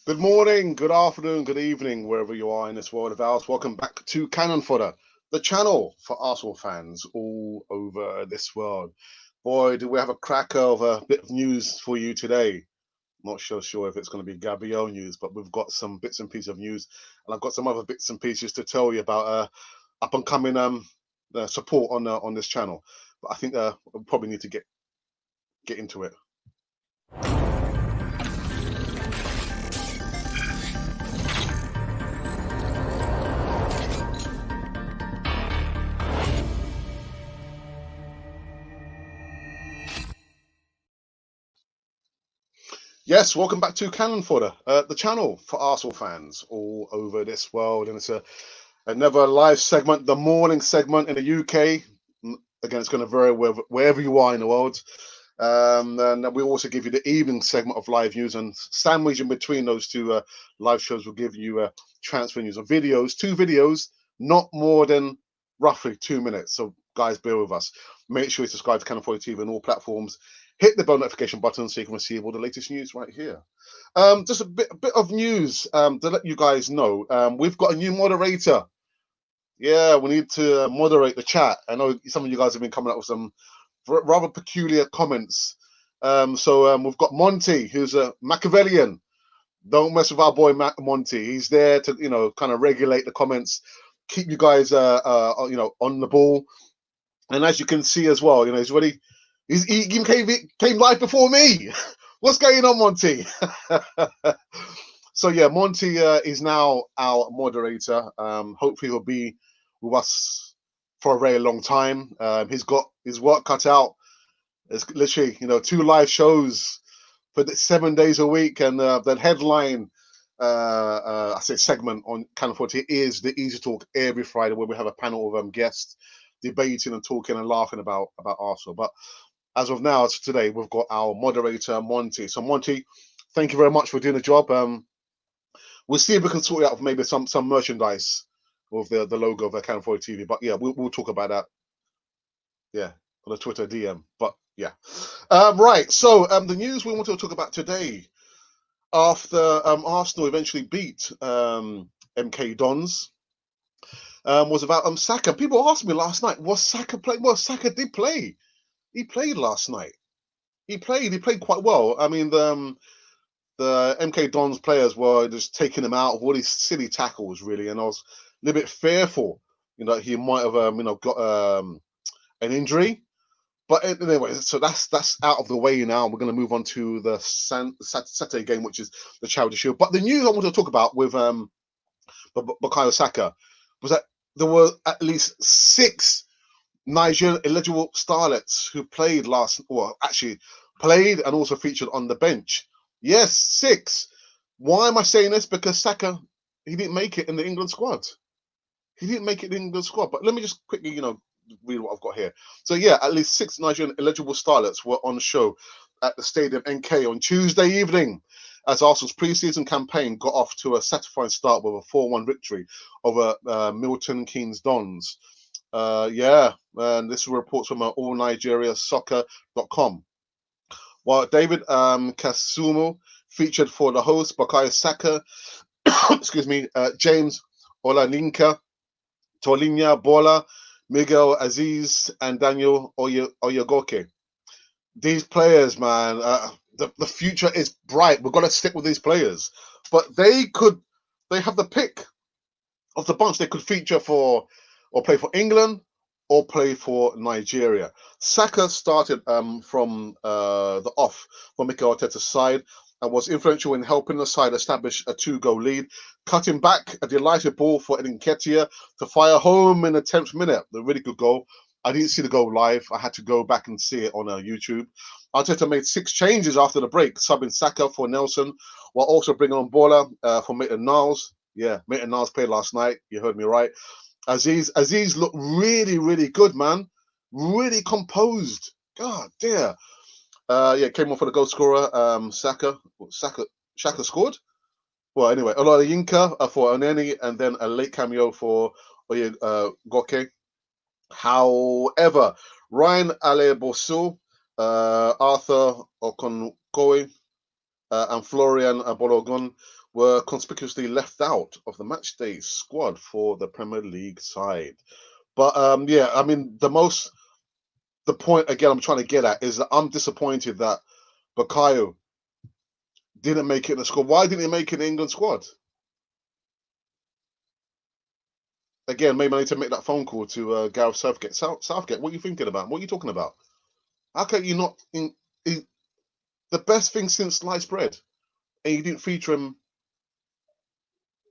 Good morning, good afternoon, good evening, wherever you are in this world of ours. Welcome back to Cannon Fodder, the channel for Arsenal fans all over this world. Boy, do we have a cracker of a bit of news for you today. Not sure if it's going to be Gabriel news, but we've got some bits and pieces of news, and I've got some other bits and pieces to tell you about up and coming support on this channel. But I think we'll probably need to get into it. Yes, welcome back to Cannon Fodder, the channel for Arsenal fans all over this world. And it's another live segment, the morning segment in the UK. Again, it's going to vary wherever you are in the world. And we also give you the evening segment of live news, and sandwich in between those two live shows will give you transfer news of videos, two videos, not more than roughly 2 minutes. So guys, bear with us. Make sure you subscribe to Cannon Fodder TV on all platforms. Hit the bell notification button so you can receive all the latest news right here. Just a bit of news to let you guys know. We've got a new moderator. Yeah, we need to moderate the chat. I know some of you guys have been coming up with some rather peculiar comments. So we've got Monty, who's a Machiavellian. Don't mess with our boy Monty. He's there to, kind of regulate the comments, keep you guys, on the ball. And as you can see as well, he's ready. He came live before me. What's going on, Monty? So yeah, Monty is now our moderator. Hopefully he'll be with us for a very long time. He's got his work cut out. It's literally, two live shows for 7 days a week, and the headline, I say segment on Cannon 40 is the Easy Talk every Friday, where we have a panel of guests debating and talking and laughing about Arsenal. But as of now, as today, we've got our moderator Monty. So Monty, thank you very much for doing the job. We'll see if we can sort out maybe some merchandise with the logo of Cannon 40 TV. But yeah, we'll talk about that. Yeah, on the Twitter DM. But yeah, right. So the news we want to talk about today, after Arsenal eventually beat MK Dons, was about Saka. People asked me last night, was Saka playing? Well, Saka did play. He played last night. He played quite well. I mean, the MK Dons players were just taking him out of all these silly tackles, really, and I was a little bit fearful, he might have, got an injury. But anyway, so that's out of the way now. We're going to move on to the Saturday game, which is the Charity Shield. But the news I want to talk about with Bukayo Saka was that there were at least 6 Nigerian eligible starlets who actually played and also featured on the bench. Yes, 6. Why am I saying this? Because Saka, he didn't make it in the England squad. He didn't make it in the England squad. But let me just quickly, read what I've got here. So yeah, at least 6 Nigerian eligible starlets were on show at the Stadium NK on Tuesday evening, as Arsenal's pre-season campaign got off to a satisfying start with a 4-1 victory over Milton Keynes Dons. And this reports from allnigeriasoccer.com. While David Kasumu featured for the host, Bukayo Saka, excuse me, James Olaninka, Tolinya Bola, Miguel Aziz, and Daniel Oyegoke. These players, man, the future is bright. We've got to stick with these players. But they have the pick of the bunch. They could feature for or play for England or play for Nigeria. Saka started from the off for Mikel Arteta's side and was influential in helping the side establish a 2-goal lead, cutting back a delighted ball for Nketiah to fire home in the 10th minute. A really good goal. I didn't see the goal live. I had to go back and see it on YouTube. Arteta made 6 changes after the break, subbing Saka for Nelson, while also bringing on Bola for Maitland-Niles. Yeah, Maitland-Niles played last night. You heard me right. Aziz looked really, really good, man. Really composed. God, dear. Came on for the goal scorer, Saka. Saka scored? Well, anyway, Olayinka for Oneni, and then a late cameo for Goke. However, Ryan Alebosu, Arthur Okonkwo, and Florian Balogun were conspicuously left out of the matchday squad for the Premier League side. But yeah, I mean, the point again I'm trying to get at is that I'm disappointed that Bukayo didn't make it in the squad. Why didn't he make it in the England squad? Again, maybe I need to make that phone call to Gareth Southgate. Southgate, what are you thinking about? What are you talking about? How can you not in the best thing since sliced bread, and you didn't feature him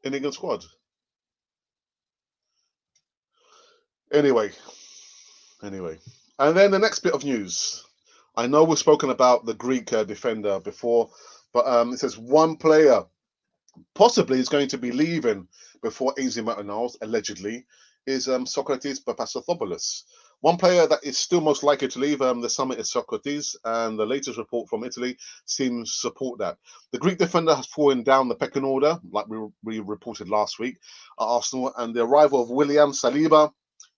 in the England squad? Anyway, anyway, and then the next bit of news. I know we've spoken about the Greek defender before, but it says one player possibly is going to be leaving before AC Milan, allegedly, is Socrates Papastathopoulos. One player that is still most likely to leave the summer is Socrates, and the latest report from Italy seems to support that. The Greek defender has fallen down the pecking order, like we reported last week at Arsenal, and the arrival of William Saliba,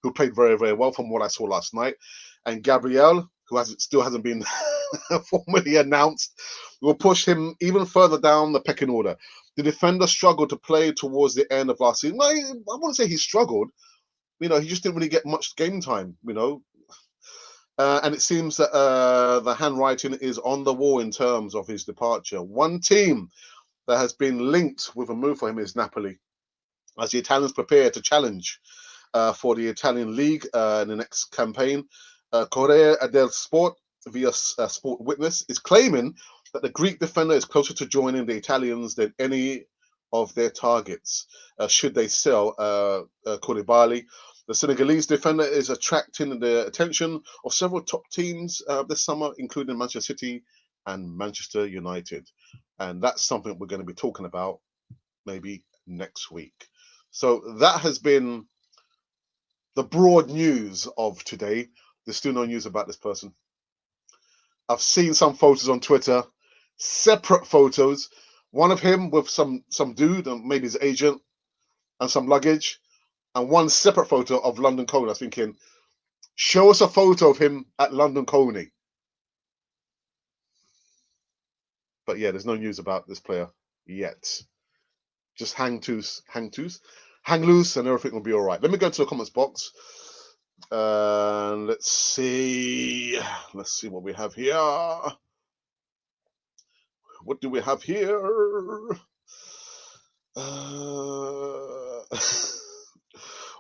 who played very, very well from what I saw last night, and Gabriel, who still hasn't been formally announced, will push him even further down the pecking order. The defender struggled to play towards the end of last season. Well, I wouldn't say he struggled. You know, he just didn't really get much game time, you know. And it seems that the handwriting is on the wall in terms of his departure. One team that has been linked with a move for him is Napoli, as the Italians prepare to challenge for the Italian league in the next campaign. Corriere del Sport, via Sport Witness, is claiming that the Greek defender is closer to joining the Italians than any of their targets, should they sell Koulibaly. The Senegalese defender is attracting the attention of several top teams this summer, including Manchester City and Manchester United. And that's something we're going to be talking about maybe next week. So that has been the broad news of today. There's still no news about this person. I've seen some photos on Twitter, separate photos. One of him with some dude, maybe his agent, and some luggage, and one separate photo of London Colney. I was thinking, show us a photo of him at London Colney. But yeah, there's no news about this player yet. Just hang loose, and everything will be all right. Let me go to the comments box. Let's see what we have here. What do we have here?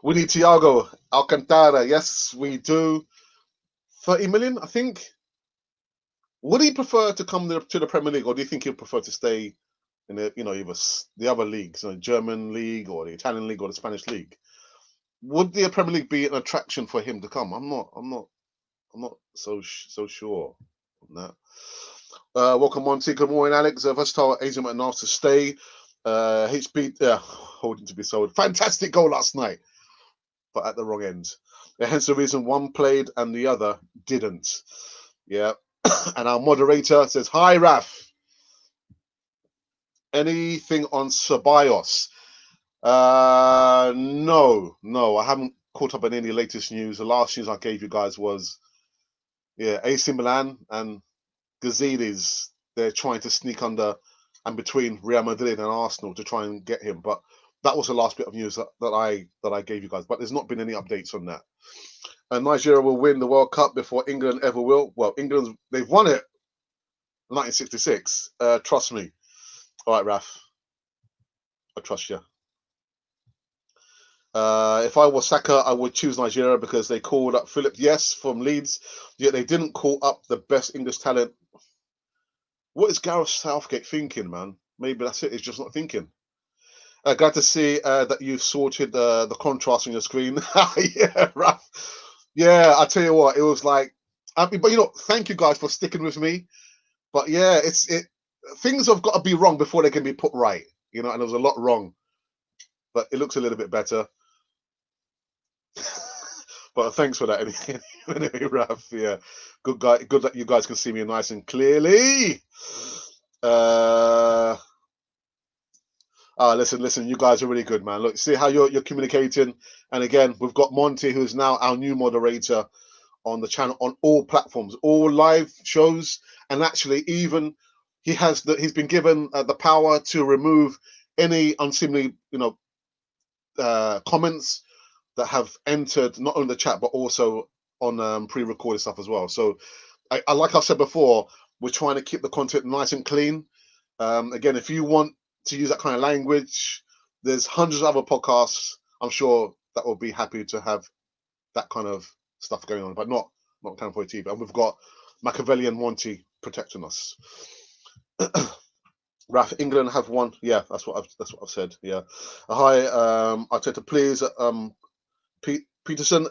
We need Thiago Alcantara. Yes, we do. 30 million, I think. Would he prefer to come to the Premier League, or do you think he'd prefer to stay in the, either the other leagues, the German league or the Italian league or the Spanish league? Would the Premier League be an attraction for him to come? I'm not so sure on that. Welcome, Monty. Good morning, Alex. Versatile agent at Nars to stay. HB holding to be sold. Fantastic goal last night, but at the wrong end. Hence the reason one played and the other didn't. Yeah. And our moderator says, hi, Raf. Anything on Ceballos? No, I haven't caught up on any latest news. The last news I gave you guys was, AC Milan and Gazidis. They're trying to sneak under and between Real Madrid and Arsenal to try and get him. But that was the last bit of news that I gave you guys. But there's not been any updates on that. And Nigeria will win the World Cup before England ever will. Well, they've won it 1966. Trust me. All right, Raf. I trust you. If I was Saka, I would choose Nigeria because they called up Philip Yes from Leeds, yet they didn't call up the best English talent. What is Gareth Southgate thinking, man? Maybe that's it. He's just not thinking. Glad to see that you've sorted the contrast on your screen. Yeah, Raf. Yeah, I tell you what, it was like, but thank you guys for sticking with me. But yeah, things have got to be wrong before they can be put right, and there was a lot wrong, but it looks a little bit better. But thanks for that anyway, Raf. Yeah, good guy. Good that you guys can see me nice and clearly. Listen, you guys are really good, man. Look, see how you're communicating. And again, we've got Monty, who's now our new moderator on the channel on all platforms, all live shows, and actually even he's been given the power to remove any unseemly, comments that have entered not only the chat but also on pre-recorded stuff as well. So, like I said before, we're trying to keep the content nice and clean. Again, if you want to use that kind of language, there's hundreds of other podcasts, I'm sure, that will be happy to have that kind of stuff going on, but not Campo TV. And we've got Machiavelli and Monty protecting us. Raf, England have won. Yeah, that's what I've said. Yeah. Hi, Arteta, please. Peterson,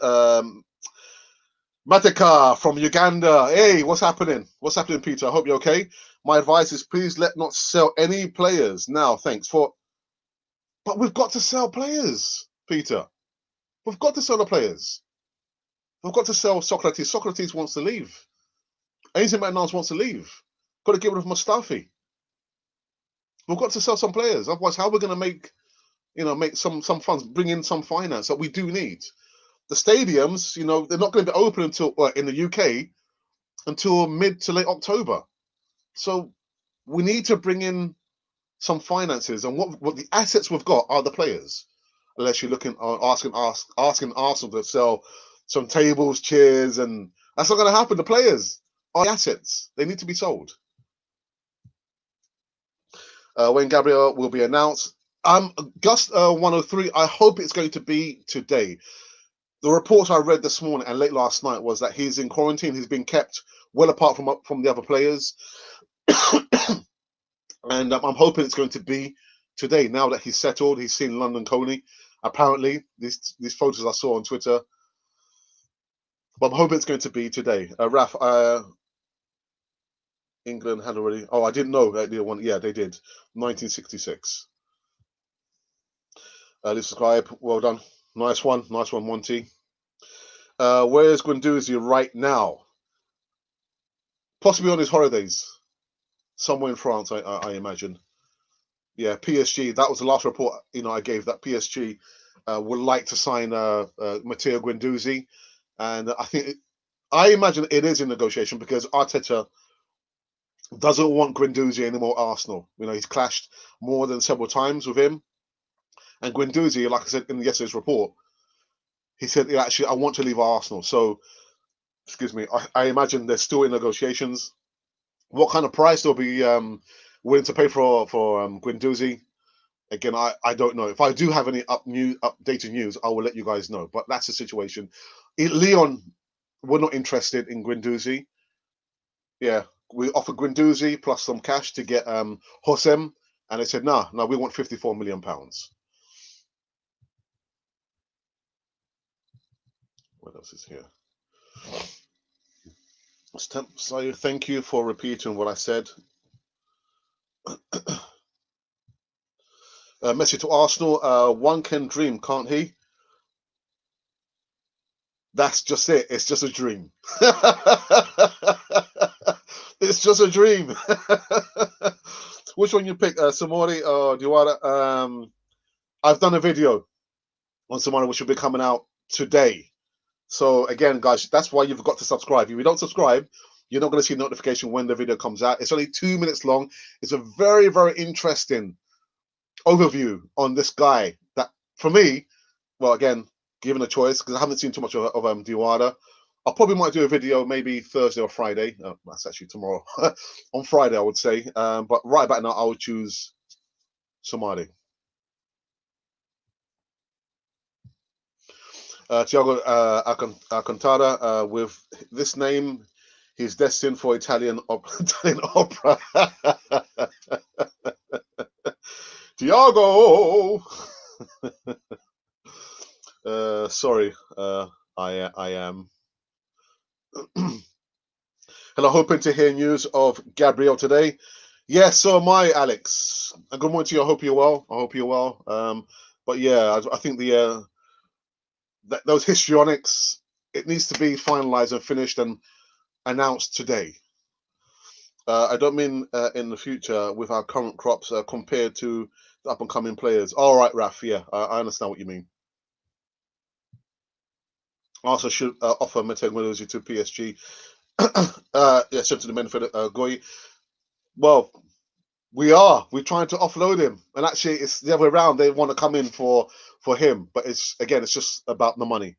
Mateka from Uganda. Hey, what's happening? What's happening, Peter? I hope you're okay. My advice is please let not sell any players now. Thanks for. But we've got to sell players, Peter. We've got to sell the players. We've got to sell Socrates. Socrates wants to leave. Ainsley Maitland wants to leave. Got to get rid of Mustafi. We've got to sell some players. Otherwise, how are we going to make some funds, bring in some finance that we do need? The stadiums, they're not going to be open until in the UK until mid to late October. So we need to bring in some finances, and what the assets we've got are the players. Unless you're looking asking Arsenal to sell some tables, chairs, and that's not going to happen. The players are the assets; they need to be sold. When Gabriel will be announced, Gust 103. I hope it's going to be today. The reports I read this morning and late last night was that he's in quarantine. He's been kept well apart from the other players. And I'm hoping it's going to be today. Now that he's settled, he's seen London Coney. Apparently, these photos I saw on Twitter. But I'm hoping it's going to be today. Raf, England had already. Oh, I didn't know that they won. Yeah, they did. 1966. Let's subscribe. Well done. Nice one, Monty. Where is Guendouzi right now? Possibly on his holidays. Somewhere in France, I imagine. Yeah, PSG. That was the last report I gave, that PSG would like to sign Matteo Guendouzi, and I imagine it is in negotiation because Arteta doesn't want Guendouzi anymore at Arsenal. He's clashed more than several times with him, and Guendouzi, like I said in yesterday's report, he said, actually, I want to leave Arsenal. So, excuse me, I imagine they're still in negotiations. What kind of price they'll be willing to pay for Guendouzi? Again, I don't know. If I do have any updated news, I will let you guys know. But that's the situation. Leon were not interested in Guendouzi. Yeah, we offered Guendouzi plus some cash to get Hosem, and they said, no, we want £54 million. What else is here? So thank you for repeating what I said. Message to Arsenal, one can dream, can't he? That's just it. It's just a dream. It's just a dream. Which one you pick, Samori or Diwada? I've done a video on Samori which will be coming out today. So again, guys, that's why you've got to subscribe. If you don't subscribe, you're not going to see a notification when the video comes out. It's only 2 minutes long. It's a very, very interesting overview on this guy that, for me, well, again, given a choice, because I haven't seen too much of Diwada, I probably might do a video maybe Thursday or Friday. That's actually tomorrow. On Friday, I would say. But right about now, I would choose Somali. Thiago Alcantara, with this name, he's destined for Italian opera. Thiago! Sorry, I am. Hello, hoping to hear news of Gabriel today. Yes, so am I, Alex. And good morning to you. I hope you're well. But yeah, I think those histrionics, it needs to be finalized and finished and announced today. I don't mean in the future with our current crops compared to the up and coming players. All right, Raf. Yeah, I understand what you mean. Also, should offer Matteo Guendouzi to PSG. Yeah, sent to the Menford Goy. Well, We're trying to offload him, and actually, it's the other way around. They want to come in for him, but it's just about the money.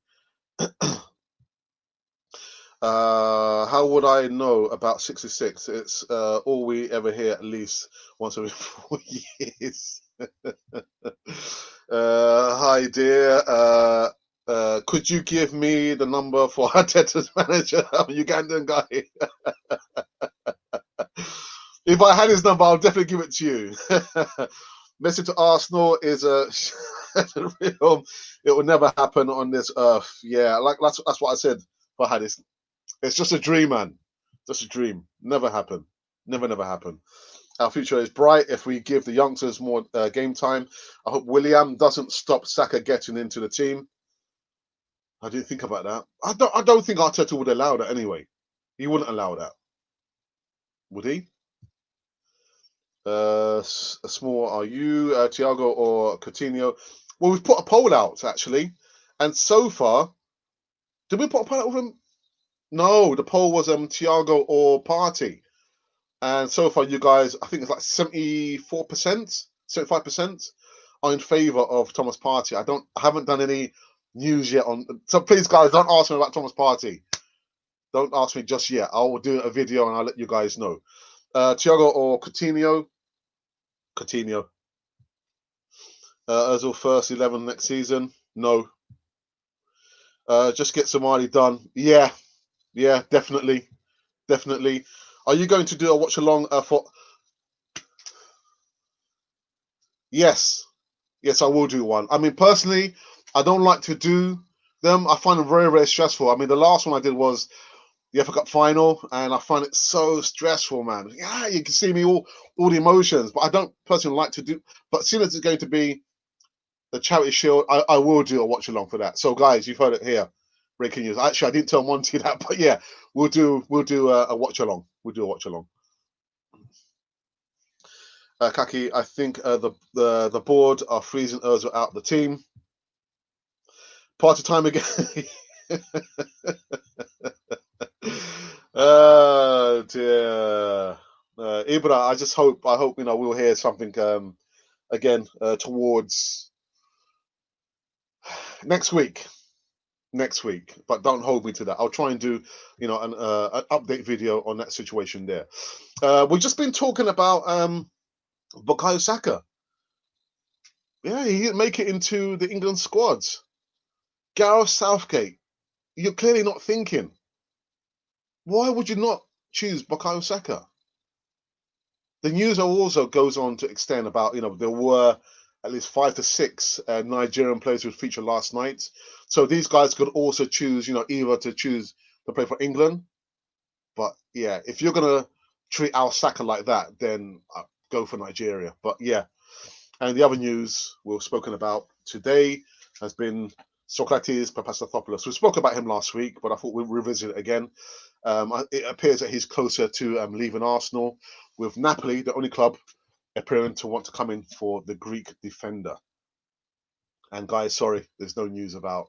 How would I know about 66? It's all we ever hear at least once every 4 years. Hi, dear. Could you give me the number for Arteta's manager, Ugandan guy? If I had his number, I'll definitely give it to you. Message to Arsenal is a real. It will never happen on this earth. Yeah, like that's what I said. If I had this, it's just a dream, man. Just a dream. Never happen. Never happen. Our future is bright if we give the youngsters more game time. I hope William doesn't stop Saka getting into the team. I didn't think about that. I don't think Arteta would allow that anyway. He wouldn't allow that, would he? Small, are you Thiago or Coutinho? Well, we've put a poll out actually, and so far, did we put a poll out with him? No, the poll was Thiago or Partey, and so far, you guys, I think it's like 74%, 75% are in favour of Thomas Partey. I haven't done any news yet on. So please, guys, don't ask me about Thomas Partey. Don't ask me just yet. I will do a video and I'll let you guys know. Thiago or Coutinho? Coutinho. Ozil first 11 next season? No. Just get Somali done. Yeah, definitely. Are you going to do a watch along for? Yes, I will do one. I mean, personally, I don't like to do them. I find them very, very stressful. I mean, the last one I did was the FA Cup final, and I find it so stressful, man. Yeah, you can see me all the emotions, but I don't personally like to do. But seeing as it's going to be the Charity Shield, I will do a watch along for that. So, guys, you've heard it here. Breaking news. Actually, I didn't tell Monty that, but yeah, we'll do a watch along. We'll do a watch along. Kaki, I think the board are freezing Ozil out of the team. Party time again. Oh dear. Ibra, I hope we'll hear something again towards next week. But don't hold me to that. I'll try and do an update video on that situation there. We've just been talking about Bukayo Saka. Yeah, he didn't make it into the England squads. Gareth Southgate, you're clearly not thinking. Why would you not choose Bukayo Saka? The news also goes on to extend about, there were at least 5 to 6 Nigerian players who featured last night. So these guys could also choose, either to choose to play for England. But yeah, if you're going to treat Al Saka like that, then go for Nigeria. But yeah. And the other news we've spoken about today has been Socrates Papastathopoulos. We spoke about him last week, but I thought we'd revisit it again. It appears that he's closer to leaving Arsenal, with Napoli, the only club, appearing to want to come in for the Greek defender. And guys, sorry, there's no news about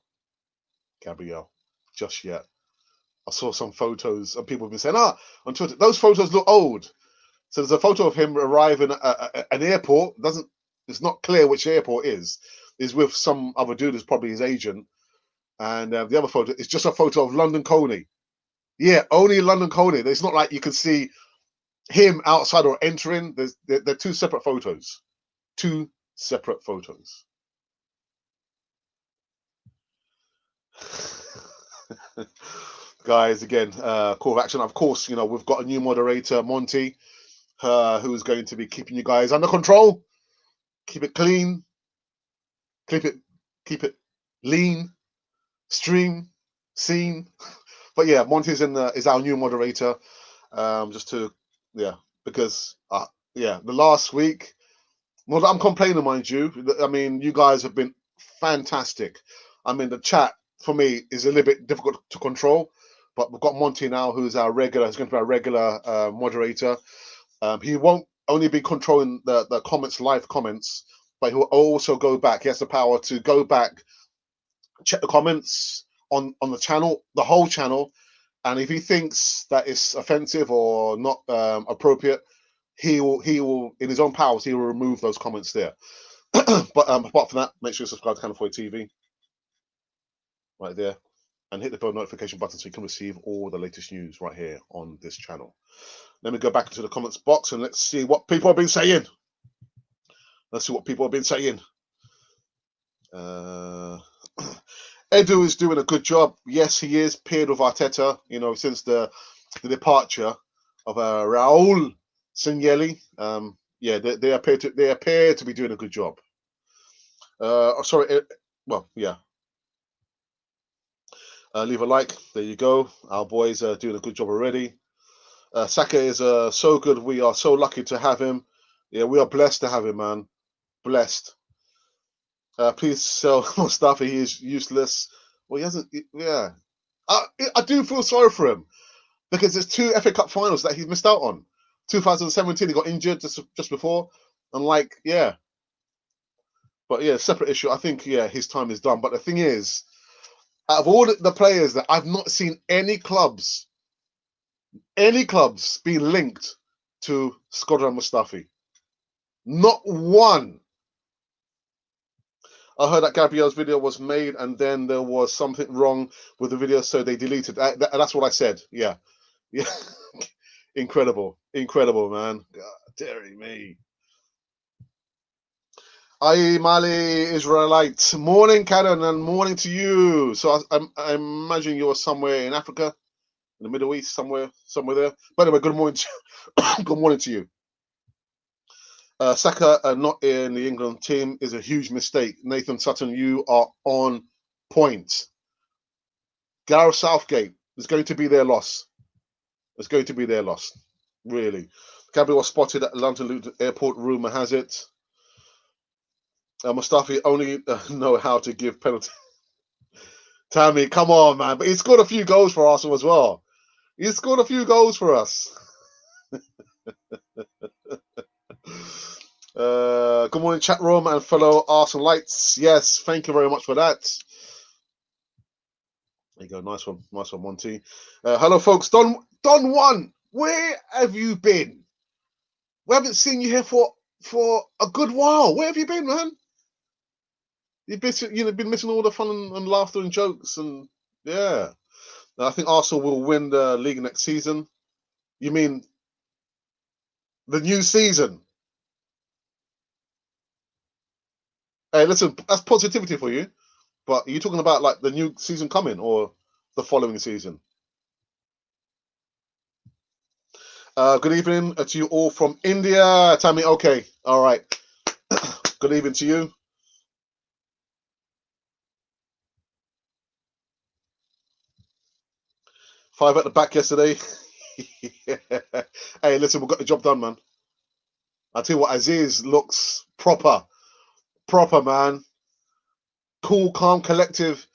Gabriel just yet. I saw some photos and people have been saying, on Twitter, those photos look old. So there's a photo of him arriving at an airport. It's not clear which airport is with some other dude who's probably his agent. And the other photo is just a photo of London Colney. Yeah, only London Colney. It's not like you can see him outside or entering. They're two separate photos. Two separate photos. Guys, again, call of action. Of course, we've got a new moderator, Monty, who's going to be keeping you guys under control. Keep it clean. Keep it lean. Stream, scene. But yeah, Monty is our new moderator. Because the last week, well, I'm complaining, mind you. I mean, you guys have been fantastic. I mean, the chat for me is a little bit difficult to control, but we've got Monty now, who's going to be our regular moderator. He won't only be controlling the comments, live comments, but he will also go back. He has the power to go back, check the comments on the channel, the whole channel, and if he thinks that it's offensive or not appropriate, he will in his own powers he will remove those comments there. But apart from that, make sure you subscribe to Cannon Fodder TV right there, and hit the bell notification button so you can receive all the latest news right here on this channel. Let me go back into the comments box and let's see what people have been saying. Let's see what people have been saying. Edu is doing a good job. Yes, he is paired with Arteta. You know, since the departure of Raul Signelli. Yeah, they appear to be doing a good job. Sorry. Well, yeah. Leave a like. There you go. Our boys are doing a good job already. Saka is so good. We are so lucky to have him. Yeah, we are blessed to have him, man. Blessed. Please sell Mustafi. He is useless. Well, he hasn't. Yeah, I do feel sorry for him because there's 2 FA Cup finals that he's missed out on. 2017, he got injured just before, and like, yeah. But yeah, separate issue. I think his time is done. But the thing is, out of all the players that I've not seen any clubs being linked to Shkodran Mustafi. Not one. I heard that Gabriel's video was made and then there was something wrong with the video, so they deleted that. That's what I said. Yeah. Incredible, man. God, dearie me. Aye, Mali Israelite. Morning, Cannon, and morning to you. So I imagine you're somewhere in Africa, in the Middle East, somewhere there. By the way, good morning good morning to you. Saka not in the England team is a huge mistake. Nathan Sutton, you are on point. Gareth Southgate is going to be their loss. It's going to be their loss, really. Gabriel was spotted at London Luton Airport, rumour has it. Mustafi only know how to give penalty. Tammy, come on, man. But he scored a few goals for Arsenal as well. He scored a few goals for us. Good morning, chat room and fellow Arsenalites. Yes, thank you very much for that. There you go. Nice one, Monty. Hello, folks. Don One, where have you been? We haven't seen you here for a good while. Where have you been, man? You've been missing all the fun and laughter and jokes, and yeah. I think Arsenal will win the league next season. You mean the new season? Hey, listen, that's positivity for you. But are you talking about like the new season coming or the following season? Good evening to you all from India. Tammy, okay. All right. Good evening to you. 5 at the back yesterday. Hey, listen, we got the job done, man. I tell you what, Aziz looks proper, man. Cool, calm, collective,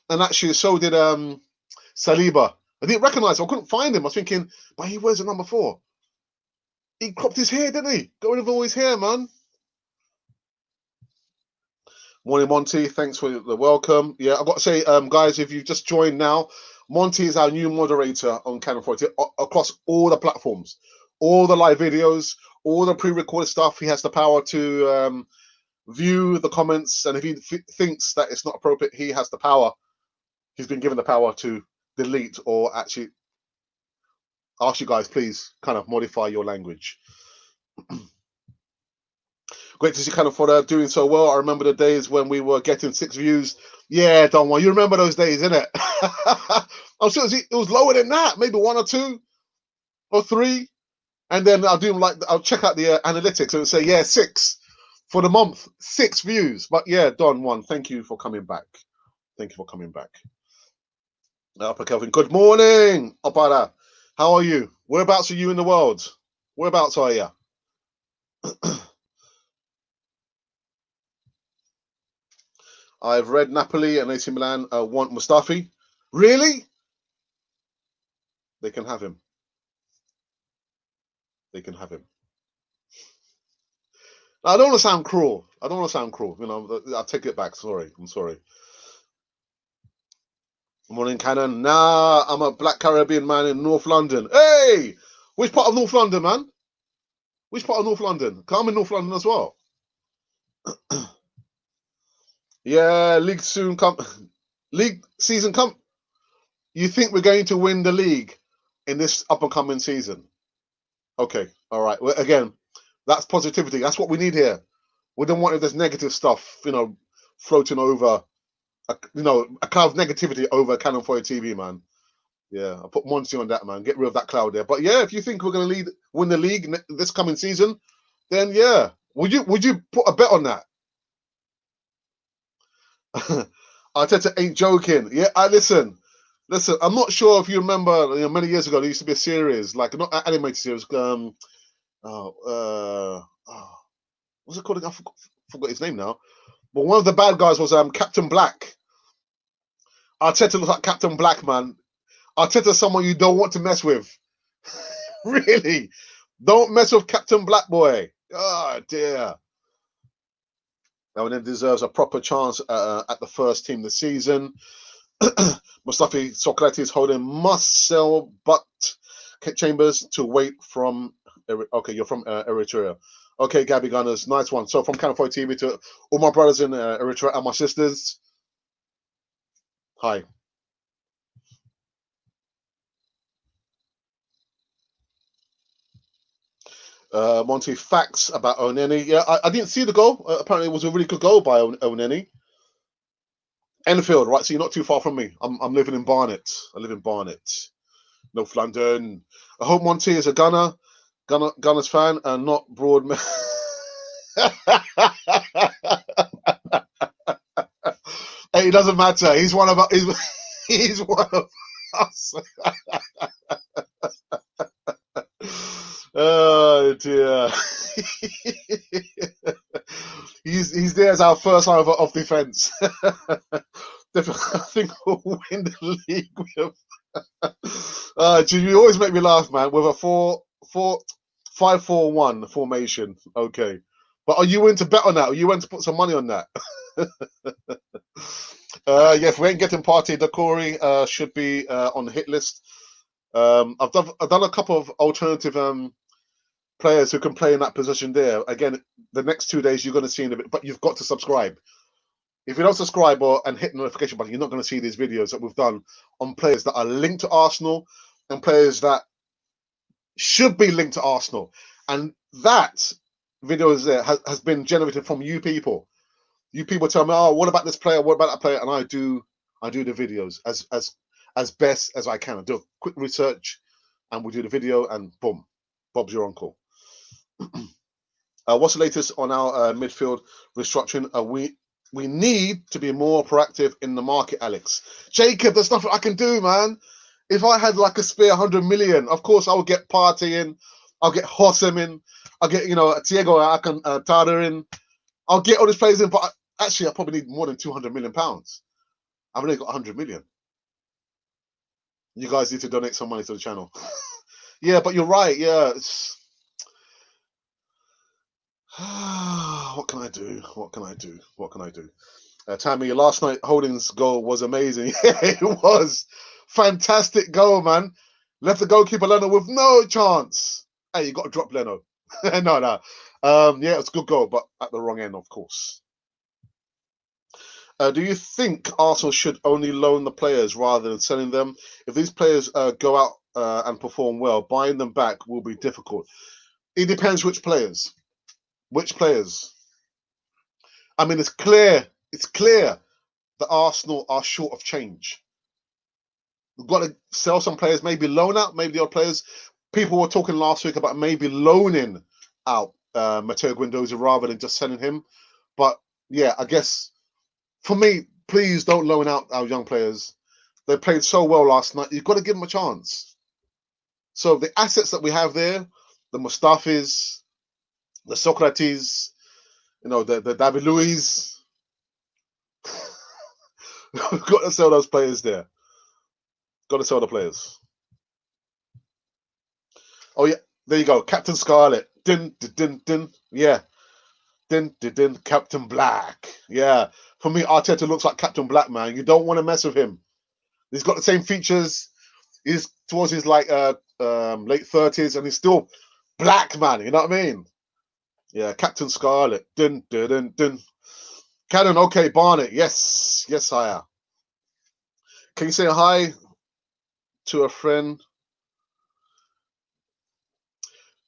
and actually, so did Saliba. I didn't recognise him. I couldn't find him. I was thinking, but he wears a number 4. He cropped his hair, didn't he? Got rid of all his hair, man. Morning, Monty. Thanks for the welcome. Yeah, I've got to say, guys, if you've just joined now, Monty is our new moderator on Cannon Fodder across all the platforms, all the live videos, all the pre-recorded stuff. He has the power to view the comments, and if he thinks that it's not appropriate, he has the power. He's been given the power to delete or actually ask you guys, please kind of modify your language. Great to see Cannon Fodder doing so well. I remember the days when we were getting 6 views. Yeah, Don Juan, you remember those days, innit? I'm sure it was lower than that, maybe 1 or 2 or 3. And then I'll check out the analytics and say, yeah, 6 for the month, 6 views. But yeah, Don Juan, thank you for coming back. Thank you for coming back. Upper Kelvin, good morning, Opara. How are you? Whereabouts are you in the world? Whereabouts are you? I've read Napoli and AC Milan want Mustafi. Really? They can have him. They can have him. I don't want to sound cruel. You know, I'll take it back. Sorry. I'm sorry. Morning, Cannon. Nah, I'm a black Caribbean man in North London. Hey! Which part of North London, man? Which part of North London? 'Cause I'm in North London as well. Yeah, league soon come. League season come. You think we're going to win the league in this up and coming season? Okay, all right. Well, again, that's positivity. That's what we need here. We don't want this negative stuff, floating over, a cloud of negativity over Canon 4 TV, man. Yeah, I put Monty on that, man. Get rid of that cloud there. But yeah, if you think we're going to win the league this coming season, then yeah, would you put a bet on that? Arteta ain't joking. Yeah, listen. I'm not sure if you remember, many years ago there used to be a series, like not an animated series. Oh, what's it called? I forgot his name now. But one of the bad guys was Captain Black. Arteta looks like Captain Black, man. Arteta's someone you don't want to mess with. Really, don't mess with Captain Black, boy. Oh dear. Now and then deserves a proper chance at the first team this season. Mustafi Socrates holding must sell, but Chambers to wait from. Okay, you're from Eritrea. Okay, Gabby Gunners, nice one. So from Canify TV to all my brothers in Eritrea and my sisters. Hi. Monty, facts about Oneni. Yeah, I didn't see the goal. Apparently, it was a really good goal by Oneni. Enfield, right? So you're not too far from me. I'm living in Barnet. I live in Barnet, North London. I hope Monty is a Gunners fan and not Broadman. Hey, it doesn't matter. He's one of us. He's one of us. Oh dear. he's there as our first line of defense. I think we'll win the league. You always make me laugh, man. With a 5-4-1 formation. Okay, but are you willing to bet on that? Are you willing to put some money on that? Yeah, if we ain't getting Partey, Doucouré should be on the hit list. I've done a couple of alternative players who can play in that position there. Again, the next 2 days you're going to see in a bit, but you've got to subscribe. If you don't subscribe and hit the notification button, you're not going to see these videos that we've done on players that are linked to Arsenal and players that should be linked to Arsenal. And that video is there has been generated from you people. You people tell me, oh, what about this player? What about that player? And I do the videos as best as I can. I do a quick research and we do the video and boom, Bob's your uncle. What's the latest on our midfield restructuring? We need to be more proactive in the market, Alex. Jacob, there's nothing I can do, man. If I had like a spare 100 million, of course I would get Partey in. I'll get Hossam in. I'll get, Thiago Tada in. I'll get all these players in, but actually I probably need more than 200 million pounds. I've only got 100 million. You guys need to donate some money to the channel. Yeah, but you're right. Yeah. What can I do? What can I do? What can I do? Tammy, last night Holding's goal was amazing. Yeah, it was. Fantastic goal, man. Left the goalkeeper Leno with no chance. Hey, you got to drop Leno. No. Yeah, it's a good goal, but at the wrong end, of course. Do you think Arsenal should only loan the players rather than selling them? If these players go out and perform well, buying them back will be difficult. It depends which players. Which players? I mean, it's clear that Arsenal are short of change. We've got to sell some players, maybe loan out, maybe the other players. People were talking last week about maybe loaning out Matteo Guendouzi rather than just selling him. But yeah, I guess for me, please don't loan out our young players. They played so well last night. You've got to give them a chance. So the assets that we have there, the Mustafis, the Socrates, the David Luiz. We've got to sell those players there. Got to sell the players. Oh yeah, there you go, Captain Scarlet. Din din din din. Yeah, din din din. Captain Black. Yeah, for me, Arteta looks like Captain Black, man. You don't want to mess with him. He's got the same features. He's towards his late 30s, and he's still black, man. You know what I mean? Yeah, Captain Scarlet. Dun dun dun dun. Cannon, okay, Barnet. Yes, yes, I am. Can you say hi to a friend?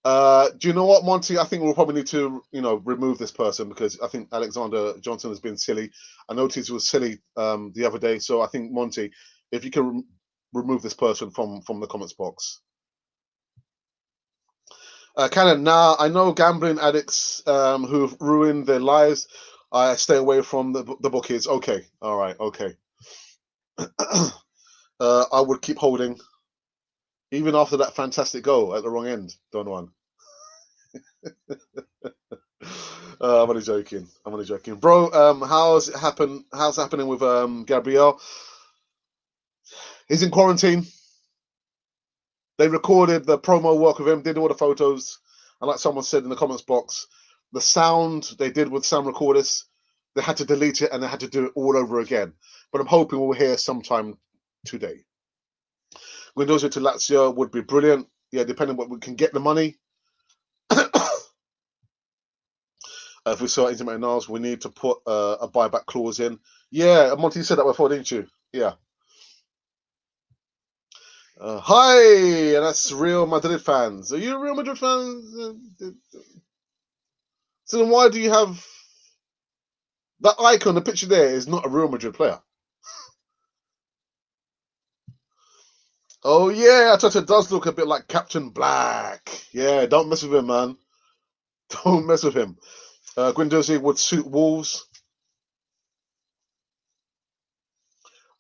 Do you know what, Monty? I think we'll probably need to, remove this person because I think Alexander Johnson has been silly. I noticed he was silly the other day, so I think Monty, if you can remove this person from the comments box. Cannon, now I know gambling addicts who've ruined their lives. I stay away from the bookies. Okay, all right, okay. I would keep holding even after that fantastic goal at the wrong end. Don't one. I'm only joking. I'm only joking, bro. How's it happen? How's it happening with Gabriel? He's in quarantine. They recorded the promo work with him, did all the photos, and like someone said in the comments box, the sound they did with sound recorders, they had to delete it and they had to do it all over again. But I'm hoping we'll hear sometime today. Guendouzi to Lazio would be brilliant. Yeah, depending on what we can get the money. If we sell Inter Milan's, we need to put a buyback clause in. Yeah, Monty said that before, didn't you? Yeah. Hi, and that's Real Madrid fans. Are you a Real Madrid fan? So then why do you have that icon? The picture there is not a Real Madrid player. Oh yeah, Ateta does look a bit like Captain Black. Yeah, don't mess with him, man. Don't mess with him. Guendouzi would suit Wolves.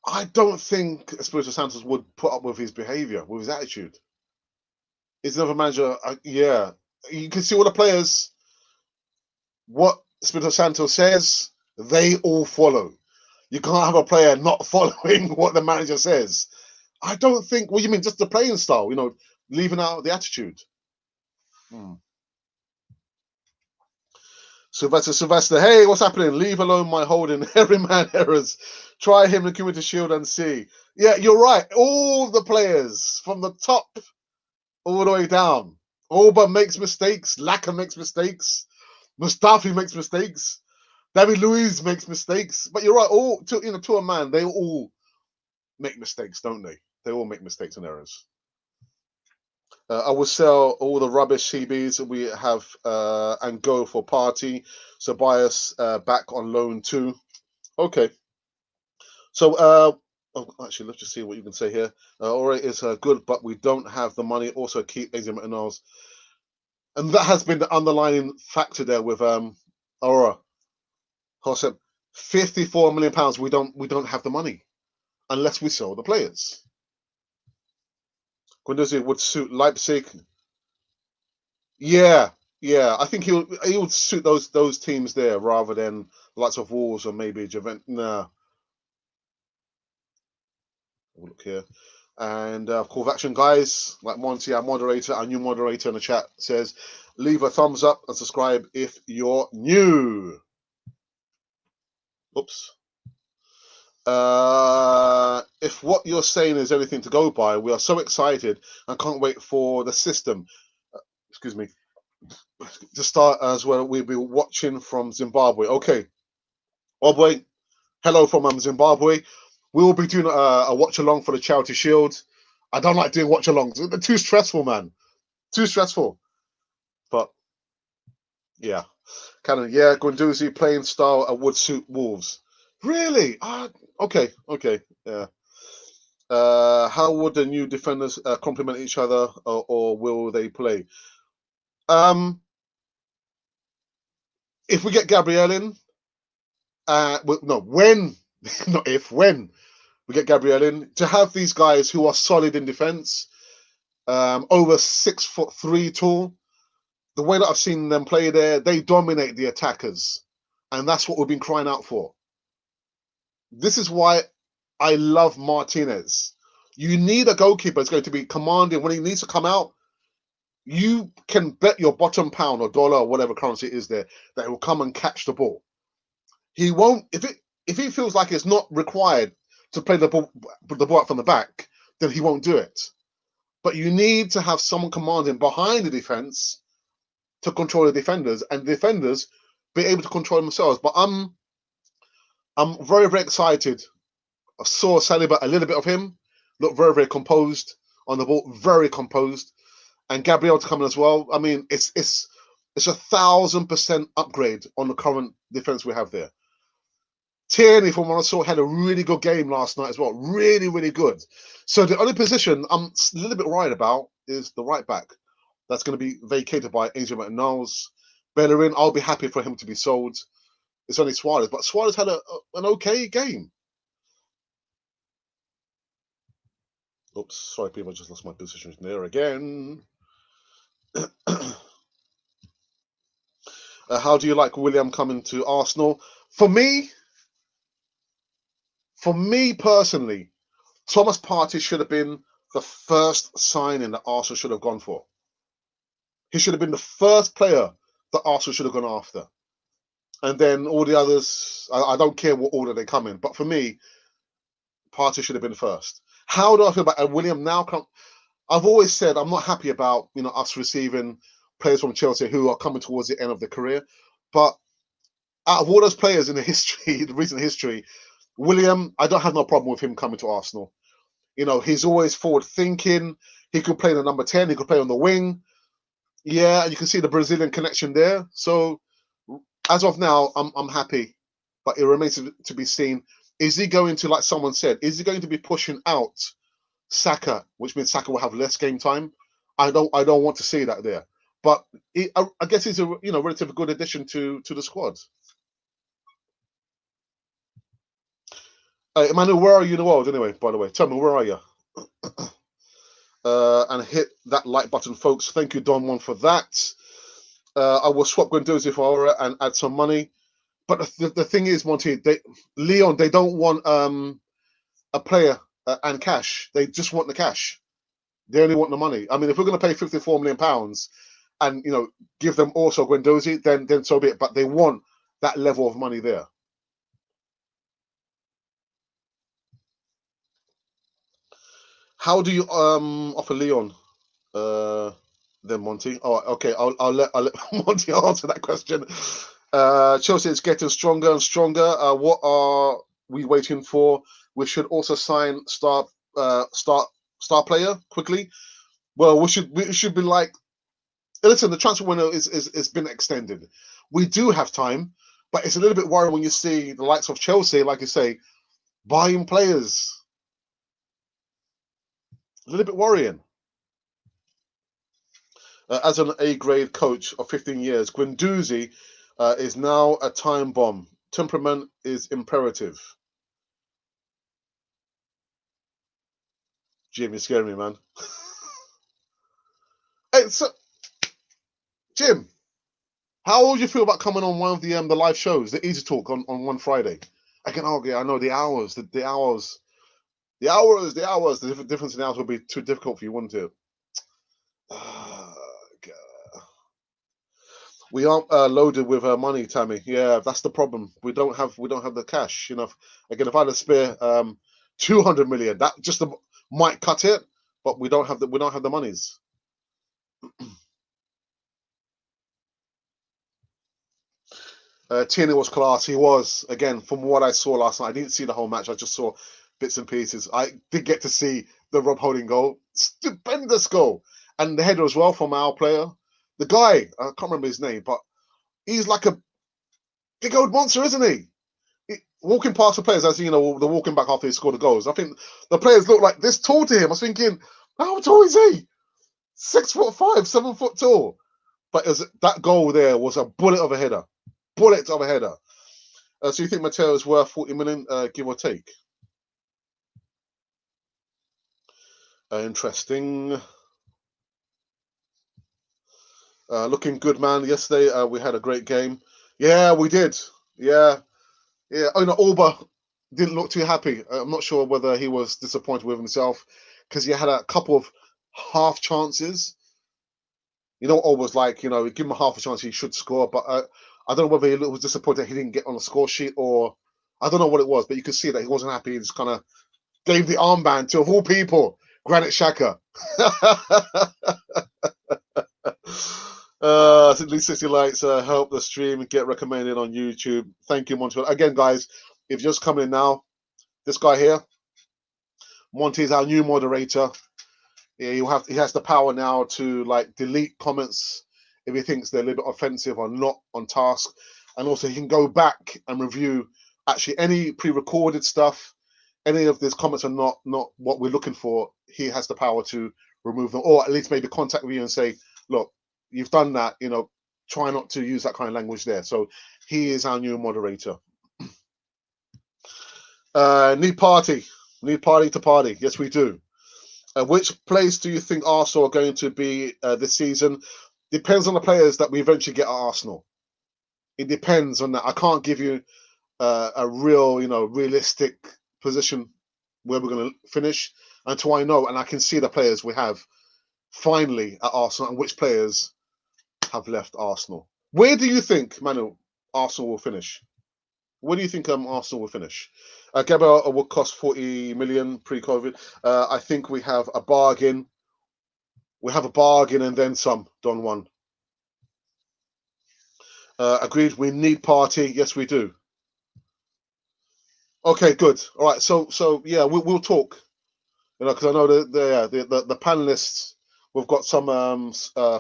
I don't think Espirito Santos would put up with his behaviour, with his attitude. He's another manager. Yeah, you can see all the players. What Espirito Santos says, they all follow. You can't have a player not following what the manager says. I don't think. What you mean? Just the playing style? Leaving out the attitude. Sylvester, hey, what's happening? Leave alone my holding. Every man errors. Try him in Community Shield and see. Yeah, you're right. All the players from the top all the way down. Oba makes mistakes. Laka makes mistakes. Mustafi makes mistakes. David Luiz makes mistakes. But you're right. All to a man, they all make mistakes, don't they? They all make mistakes and errors. I will sell all the rubbish CBs we have and go for party. So buy us back on loan too. Okay. So actually, let's just see what you can say here. Alright, it's good, but we don't have the money. Also, keep Asian Metanals. And that has been the underlying factor there with Aurora. Jose, £54 million. We don't have the money unless we sell the players. Guendouzi would suit Leipzig. Yeah, I think he would suit those teams there rather than lots of Wolves or maybe Juventus. Nah. We'll look here. And call of action, guys. Like Monty, our new moderator in the chat says, leave a thumbs up and subscribe if you're new. Oops. If what you're saying is anything to go by, we are so excited and can't wait for the system. Excuse me. To start as well, we'll be watching from Zimbabwe. Okay. Oh boy, hello from Zimbabwe. We will be doing a watch along for the Charity Shield. I don't like doing watch alongs. They're too stressful, man. Too stressful. But yeah, yeah. Guendouzi playing style would suit Wolves. Really? Okay. Yeah. How would the new defenders complement each other, or will they play? If we get Gabriel in, when, not if, when we get Gabriel in, to have these guys who are solid in defense, over 6'3" tall. The way that I've seen them play there, they dominate the attackers, and that's what we've been crying out for. This is why I love Martinez. You need a goalkeeper that's going to be commanding when he needs to come out. You can bet your bottom pound or dollar or whatever currency it is there that he will come and catch the ball. He won't if he feels like it's not required to play the ball out from the back, then he won't do it. But you need to have someone commanding behind the defense to control the defenders, and the defenders be able to control themselves. But I'm very, very excited. I saw Saliba, a little bit of him, looked very, very composed on the ball, very composed, and Gabriel to come in as well. I mean, it's 1,000% upgrade on the current defense we have there. Tierney, from what I saw, had a really good game last night as well. Really, really good. So the only position I'm a little bit worried about is the right back. That's going to be vacated by Angel McNals. Bellerin, I'll be happy for him to be sold. It's only Suarez, but Suarez had an okay game. Oops, sorry, people, I just lost my position there again. How do you like William coming to Arsenal? For me personally, Thomas Partey should have been the first signing that Arsenal should have gone for. He should have been the first player that Arsenal should have gone after. And then all the others, I don't care what order they come in. But for me, Partey should have been first. How do I feel about William now? I've always said I'm not happy about us receiving players from Chelsea who are coming towards the end of their career. But out of all those players in the history, the recent history, William, I don't have no problem with him coming to Arsenal. He's always forward thinking. He could play the number 10. He could play on the wing. Yeah, and you can see the Brazilian connection there. So as of now, I'm happy, but it remains to be seen. Is he going to, like someone said, is he going to be pushing out Saka, which means Saka will have less game time? I don't want to see that there. But I guess he's a relatively good addition to the squad. Emmanuel, where are you in the world anyway? By the way, tell me, where are you? And hit that like button, folks. Thank you, Don One, for that. I will swap Guendouzi for Aura and add some money. But the thing is, Monty, Leon, they don't want a player and cash. They just want the cash. They only want the money. I mean, if we're going to pay £54 million and give them also Guendouzi, then so be it. But they want that level of money there. How do you offer Leon? Then Monty. Oh, okay. I'll let Monty answer that question. Chelsea is getting stronger and stronger. What are we waiting for? We should also sign star player quickly. Well, we should be like, listen, the transfer window is been extended. We do have time, but it's a little bit worrying when you see the likes of Chelsea, like you say, buying players. A little bit worrying. As an A-grade coach of 15 years, Guendouzi is now a time bomb. Temperament is imperative. Jim, you're scaring me, man. Hey, so, Jim, how would you feel about coming on one of the live shows, the Easy Talk on one Friday? I can argue. I know the hours, the difference in hours would be too difficult for you, wouldn't it? We aren't loaded with money, Tammy. Yeah, that's the problem. We don't have the cash. Again, if I had to spare 200 million, that just might cut it. But we don't have the monies. Tierney was class. He was, again, from what I saw last night. I didn't see the whole match. I just saw bits and pieces. I did get to see the Rob Holding goal. Stupendous goal. And the header as well from our player. The guy, I can't remember his name, but he's like a big old monster, isn't he? Walking past the players, as they're walking back after he scored the goals. I think the players look like this tall to him. I was thinking, how tall is he? 6'5", 7 foot tall. But that goal there was a bullet of a header. Bullet of a header. So you think Matteo is worth 40 million, give or take? Interesting. Looking good, man. Yesterday we had a great game. Yeah, we did. Yeah. Oh no, Alba didn't look too happy. I'm not sure whether he was disappointed with himself because he had a couple of half chances. Alba's like, give him a half a chance, he should score. But I don't know whether he was disappointed he didn't get on the score sheet, or I don't know what it was. But you could see that he wasn't happy. He just kind of gave the armband to, of all people, Granit Xhaka. At least 60 likes help the stream get recommended on YouTube. Thank you, Monty. Again, guys, if you're just coming in now, this guy here, Monty, is our new moderator. Yeah, he has the power now to like delete comments if he thinks they're a little bit offensive or not on task, and also he can go back and review actually any pre-recorded stuff. Any of these comments are not what we're looking for. He has the power to remove them, or at least maybe contact you and say, look, you've done that, you know, try not to use that kind of language there. So he is our new moderator. Need party to party. Yes, we do. Which place do you think Arsenal are going to be this season? Depends on the players that we eventually get at Arsenal. It depends on that. I can't give you a real, you know, realistic position where we're going to finish until I know and I can see the players we have finally at Arsenal and which players have left Arsenal. Where do you think, Manu, Arsenal will finish? Where do you think Arsenal will finish? Gabriel will cost 40 million pre-COVID. I think we have a bargain. We have a bargain and then some, Don Juan. Agreed. We need party. Yes, we do. Okay, good. All right. So yeah, we'll talk. You know, because I know the panelists. We've got some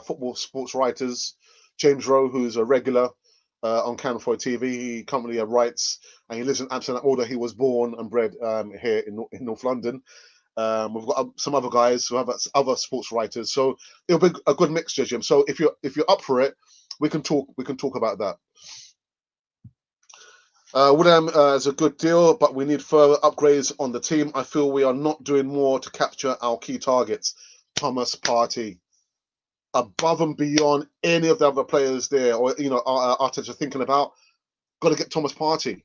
football sports writers. James Rowe, who's a regular on Cannon for TV. He currently writes, and he lives in Amsterdam. Although he was born and bred here in North London. We've got some other guys who have other sports writers. So it'll be a good mixture, Jim. So if you're up for it, we can talk about that. Woodham is a good deal, but we need further upgrades on the team. I feel we are not doing more to capture our key targets. Thomas Partey, above and beyond any of the other players there, or you know, Arteta thinking about, got to get Thomas Partey.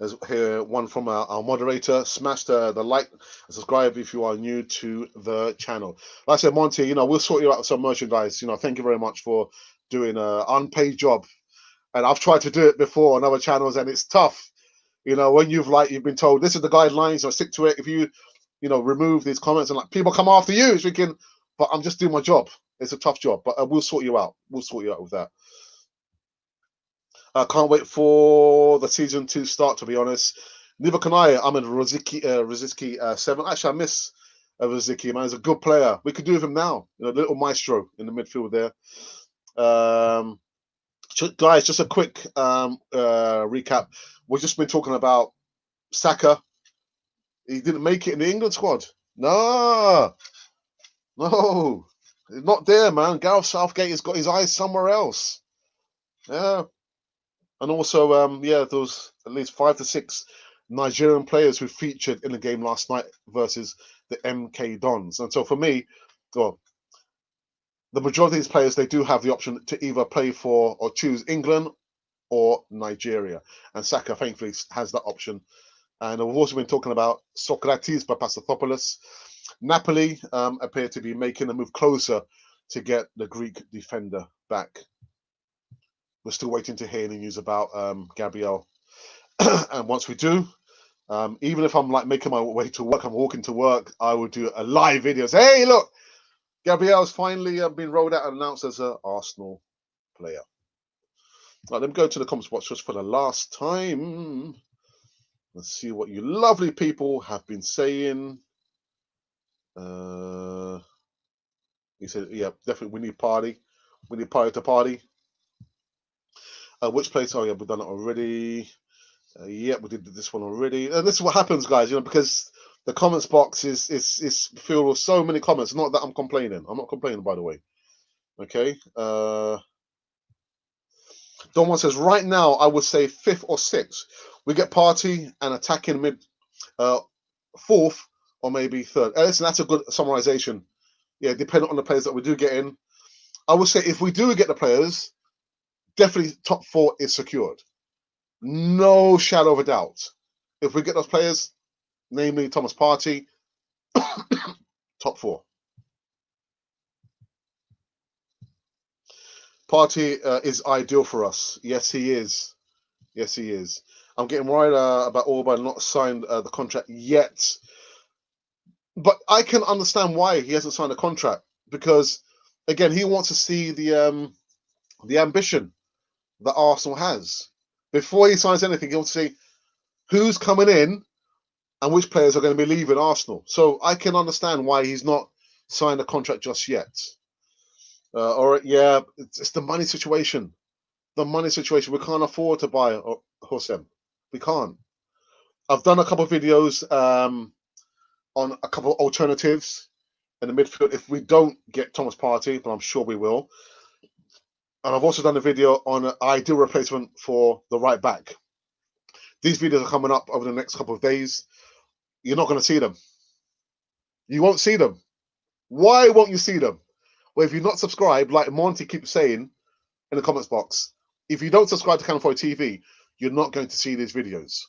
There's here one from our moderator. Smash the like and subscribe if you are new to the channel. Like I said, Monty, you know, we'll sort you out with some merchandise. You know, thank you very much for doing an unpaid job. And I've tried to do it before on other channels, and it's tough. You know, when you've been told this is the guidelines, or stick to it. If you know, remove these comments and like people come after you, thinking, but I'm just doing my job. It's a tough job, but we'll sort you out. We'll sort you out with that. I can't wait for the season to start, to be honest. Neither can I. I'm in Rosicky 7. Actually, I miss Rosicky, man. He's a good player. We could do with him now. You know, little maestro in the midfield there. Guys, just a quick recap. We've just been talking about Saka. He didn't make it in the England squad. No. He's not there, man. Gareth Southgate has got his eyes somewhere else. Yeah. And also, yeah, there was at least 5 to 6 Nigerian players who featured in the game last night versus the MK Dons. And so for me, well, the majority of these players, they do have the option to either play for or choose England or Nigeria. And Saka, thankfully, has that option. And we've also been talking about Socrates Papastathopoulos. Napoli appear to be making a move closer to get the Greek defender back. We're still waiting to hear any news about Gabriel. And once we do, even if I'm like making my way to work, I'm walking to work, I will do a live video. Say, hey, look, Gabriel's finally been rolled out and announced as an Arsenal player. Right, let me go to the comments box just for the last time. Let's see what you lovely people have been saying. He said, yeah, definitely we need party. We need party to party. Which place? Oh, yeah, we've done it already. Yeah, we did this one already. And this is what happens, guys, you know, because the comments box is filled with so many comments. Not that I'm complaining. I'm not complaining, by the way. Okay. Don Juan says, right now, I would say 5th or 6th. We get party and attacking mid 4th or maybe 3rd. Listen, that's a good summarization. Yeah, depending on the players that we do get in. I would say if we do get the players, definitely top 4 is secured. No shadow of a doubt. If we get those players, namely Thomas Partey, top 4. Partey is ideal for us. Yes, he is. Yes, he is. I'm getting worried about Orban not signed the contract yet. But I can understand why he hasn't signed a contract, because again, he wants to see the ambition that Arsenal has. Before he signs anything, he wants to see who's coming in and which players are going to be leaving Arsenal. So I can understand why he's not signed a contract just yet. Or yeah, it's the money situation. The money situation. We can't afford to buy Hosem. We can't. I've done a couple of videos on a couple of alternatives in the midfield if we don't get Thomas Partey, but I'm sure we will. And I've also done a video on an ideal replacement for the right back. These videos are coming up over the next couple of days. You're not going to see them. You won't see them. Why won't you see them? Well, if you're not subscribed, like Monty keeps saying in the comments box, if you don't subscribe to Cannon Fodder TV, you're not going to see these videos.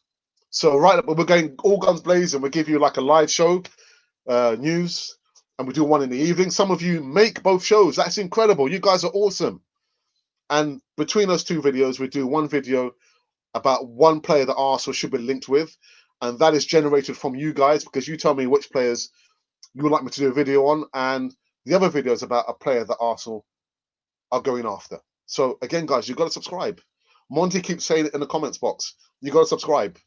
So right, we're going all guns blazing. We give you like a live show, news, and we do one in the evening. Some of you make both shows. That's incredible. You guys are awesome. And between those two videos, we do one video about one player that Arsenal should be linked with, and that is generated from you guys because you tell me which players you would like me to do a video on, and the other video is about a player that Arsenal are going after. So again, guys, you've got to subscribe. Monty keeps saying it in the comments box. You got to subscribe.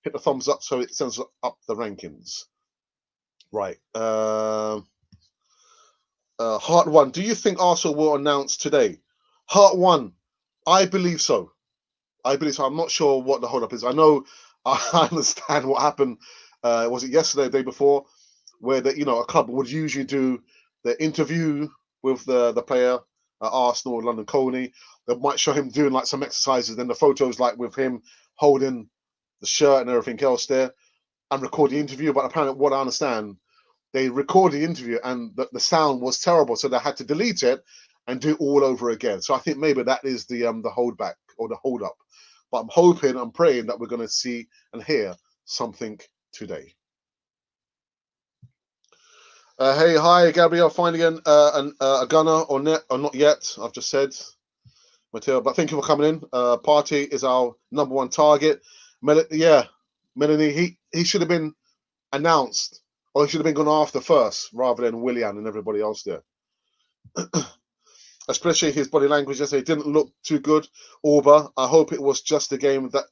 Hit the thumbs up so it sends up the rankings. Right. Heart One. Do you think Arsenal will announce today? Heart One. I believe so. I believe so. I'm not sure what the hold up is. I know I understand what happened. Was it yesterday, the day before, where a club would usually do the interview with the player at Arsenal or London Colney. They might show him doing like some exercises, then the photos like with him holding the shirt and everything else there, and record the interview. But apparently, what I understand, they recorded the interview and the sound was terrible, so they had to delete it and do it all over again. So I think maybe that is the holdback or the hold up. But I'm hoping, I'm praying that we're going to see and hear something today. Hey, hi, Gabriel. Finding a gunner or net or not yet? I've just said, Matteo. But thank you for coming in. Partey is our number one target. Melanie. He should have been announced, or he should have been gone after first, rather than Willian and everybody else there. Especially his body language yesterday didn't look too good. Orba, I hope it was just a game that.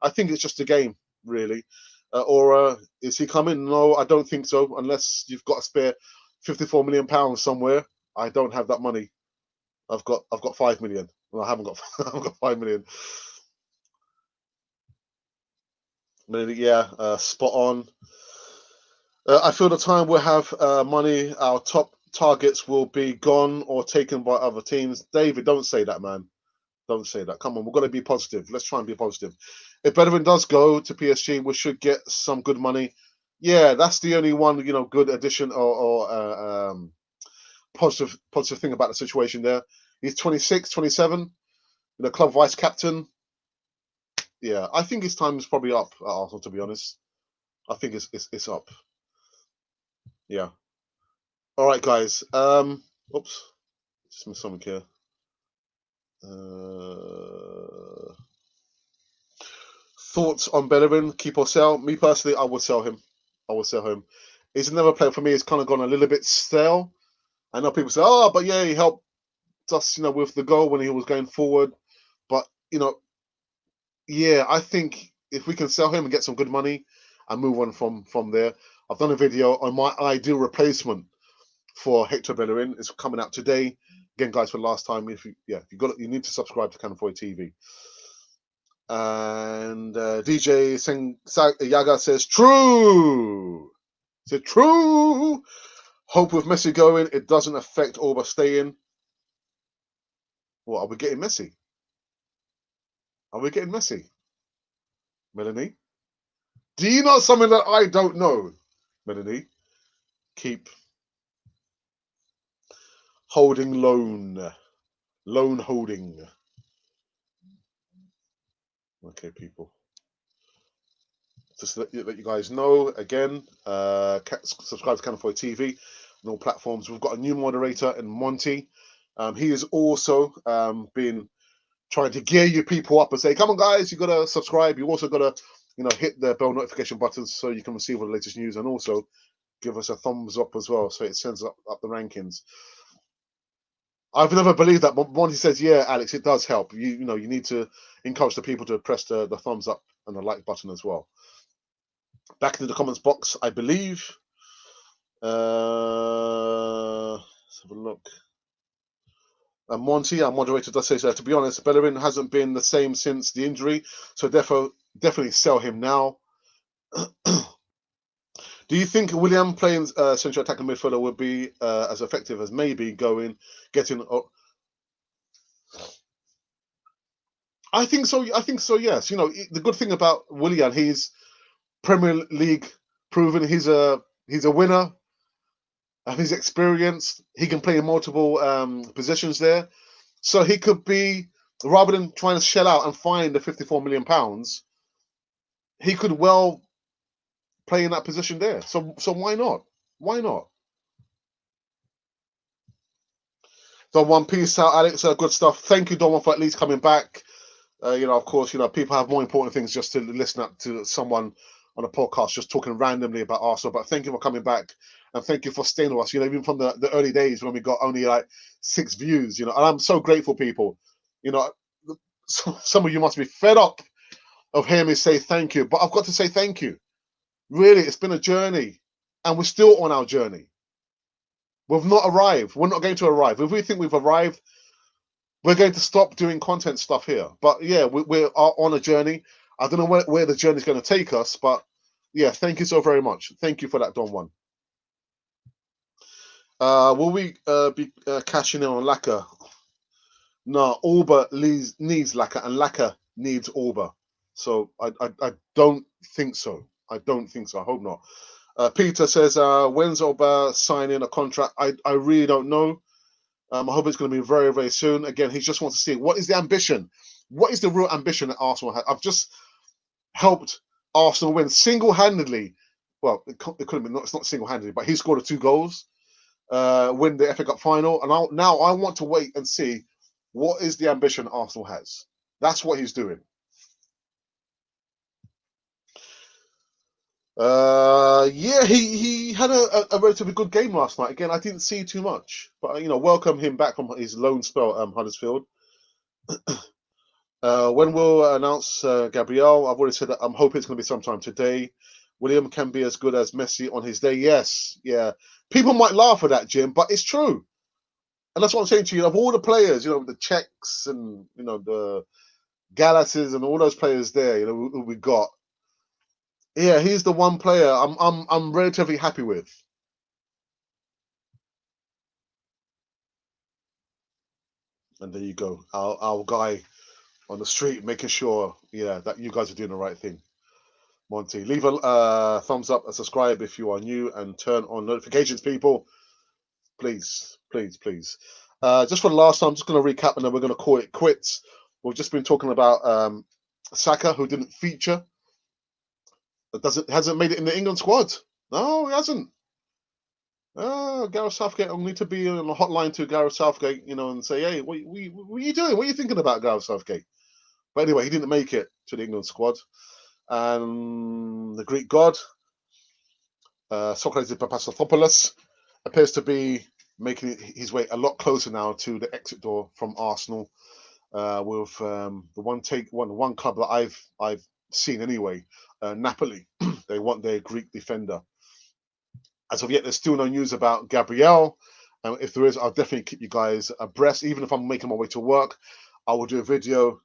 I think it's just a game, really. Or is he coming? No, I don't think so. Unless you've got a spare £54 million somewhere. I don't have that money. I've got 5 million. Well, I haven't got I haven't got 5 million. Yeah, spot on. I feel the time we'll have money, our top targets will be gone or taken by other teams. David, don't say that, man. Don't say that. Come on, we've got to be positive. Let's try and be positive. If Bellerin does go to PSG, we should get some good money. Yeah, that's the only one, good addition or positive thing about the situation there. He's 26, 27, club vice captain. Yeah, I think his time is probably up at Arsenal, to be honest. I think it's up. Yeah. All right, guys. Oops, just missed something here. Thoughts on Bellerin? Keep or sell? Me personally, I would sell him. I would sell him. He's another player for me. It's kind of gone a little bit stale. I know people say, "Oh, but yeah, he helped us, with the goal when he was going forward." But yeah, I think if we can sell him and get some good money and move on from there. I've done a video on my ideal replacement for Hector Bellerin. It's coming out today. Again, guys, for the last time, if you you need to subscribe to Cannon Fodder TV. And DJ Yaga says, true. Said true. Hope with Messi going, it doesn't affect Orba staying. What, are we getting Messi? Are we getting Messi? Melanie? Do you know something that I don't know? Melanie? Keep holding loan. Loan holding. Okay, people. Just to let you guys know, again, subscribe to Cannon Fodder TV on all platforms. We've got a new moderator in Monty. He has also been trying to gear you people up and say, come on, guys, you got to subscribe. You also got to, hit the bell notification buttons so you can receive all the latest news. And also, give us a thumbs up as well, so it sends up the rankings. I've never believed that, but Monty says, yeah, Alex, it does help. You know, you need to encourage the people to press the thumbs up and the like button as well. Back into the comments box, I believe. Let's have a look. And Monty, our moderator, does say, so to be honest, Bellerin hasn't been the same since the injury, so definitely sell him now. Do you think William playing central attacking midfielder would be as effective as maybe getting? I think so. I think so. Yes. You know, the good thing about William, he's Premier League proven. He's a winner. He's experienced. He can play in multiple positions there, so he could be, rather than trying to shell out and find the £54 million, he could well play in that position there. So why not? Why not? Don One, peace out, Alex. Good stuff. Thank you, Don One, for at least coming back. You know, of course, you know, people have more important things just to listen up to someone on a podcast just talking randomly about Arsenal. But thank you for coming back, and thank you for staying with us. You know, even from the early days when we got only like 6 views. You know, and I'm so grateful, people. You know, some of you must be fed up of hearing me say thank you, but I've got to say thank you. Really, it's been a journey, and we're still on our journey. We've not arrived. We're not going to arrive. If we think we've arrived, we're going to stop doing content stuff here. But yeah, we're on a journey. I don't know where the journey is going to take us, but yeah, thank you so very much. Thank you for that, Don One. Will we be cashing in on Laka? No, Auber needs Laka, and Laka needs Auber. So I don't think so. I don't think so. I hope not. Peter says, when's Auber signing a contract? I really don't know. I hope it's going to be very, very soon. Again, he just wants to see what is the ambition. What is the real ambition that Arsenal has? I've just helped Arsenal win single-handedly. Well, it couldn't be. It's not single-handedly, but he scored 2 goals, win the FA Cup final, and now I want to wait and see what is the ambition Arsenal has. That's what he's doing. Yeah, he had a relatively good game last night. Again, I didn't see too much, but you know, welcome him back from his loan spell at Huddersfield. When we'll announce Gabriel, I've already said that I'm hoping it's going to be sometime today. William can be as good as Messi on his day. Yes, yeah. People might laugh at that, Jim, but it's true. And that's what I'm saying to you. Of all the players, you know, the Czechs and, you know, the Galatas and all those players there, you know, who we got. Yeah, he's the one player I'm relatively happy with. And there you go. Our guy on the street making sure, yeah, that you guys are doing the right thing. Monty, leave a thumbs up and subscribe if you are new, and turn on notifications, people. Please, please, please. Just for the last time, I'm just going to recap and then we're going to call it quits. We've just been talking about Saka, who didn't feature. Hasn't made it in the England squad. No, he hasn't. Gareth Southgate, I'll need to be on a hotline to Gareth Southgate, you know, and say, hey, what are you doing? What are you thinking about, Gareth Southgate? But anyway, he didn't make it to the England squad. And the Greek god, Socrates Papastathopoulos, appears to be making his way a lot closer now to the exit door from Arsenal. With the one club that I've seen anyway, Napoli. They want their Greek defender. As of yet, there's still no news about Gabriel. If there is, I'll definitely keep you guys abreast. Even if I'm making my way to work, I will do a video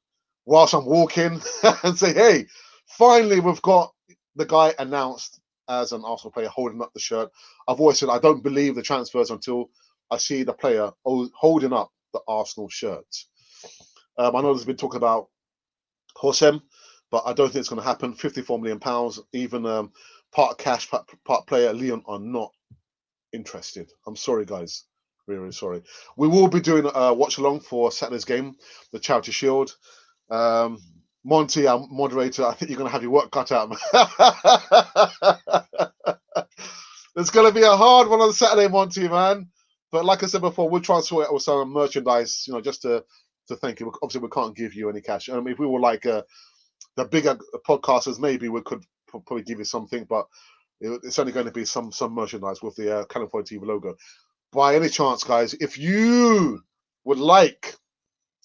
whilst I'm walking and say, hey, finally, we've got the guy announced as an Arsenal player holding up the shirt. I've always said I don't believe the transfers until I see the player holding up the Arsenal shirt. I know there's been talk about Horsem, but I don't think it's going to happen. £54 million, even part cash, part player, Leon are not interested. I'm sorry, guys. Really, really sorry. We will be doing a watch along for Saturday's game, the Charity Shield. Monty, our moderator, I think you're going to have your work cut out. It's going to be a hard one on Saturday, Monty, man. But like I said before, we'll try and sort it out with some merchandise, you know, just to thank you. Obviously, we can't give you any cash. If we were like the bigger podcasters, maybe we could probably give you something. But It's only going to be some merchandise with the Cannon Fodder TV logo. By any chance, guys, if you would like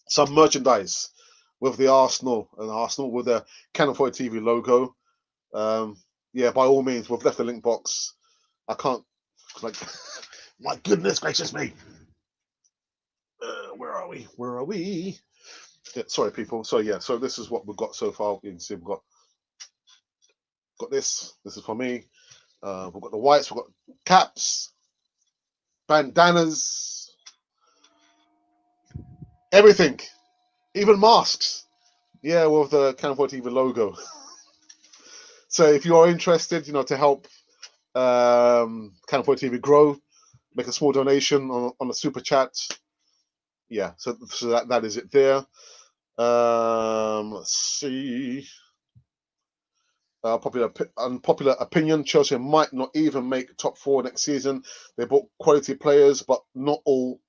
some merchandise with the Arsenal with the Cannon Fodder TV logo, yeah, by all means, we've left the link box. I can't, like, my goodness gracious me. Where are we? Where are we? Yeah, sorry, people. So yeah, so this is what we've got so far. You can see we've got this. This is for me. We've got the whites. We've got caps, bandanas, everything, even masks. Yeah, with the Cannon Fodder TV logo. So if you are interested, to help Cannon Fodder TV grow, make a small donation on a super chat. Yeah, so that is it there. Let's see. Unpopular opinion: Chelsea might not even make top 4 next season. They bought quality players, but not all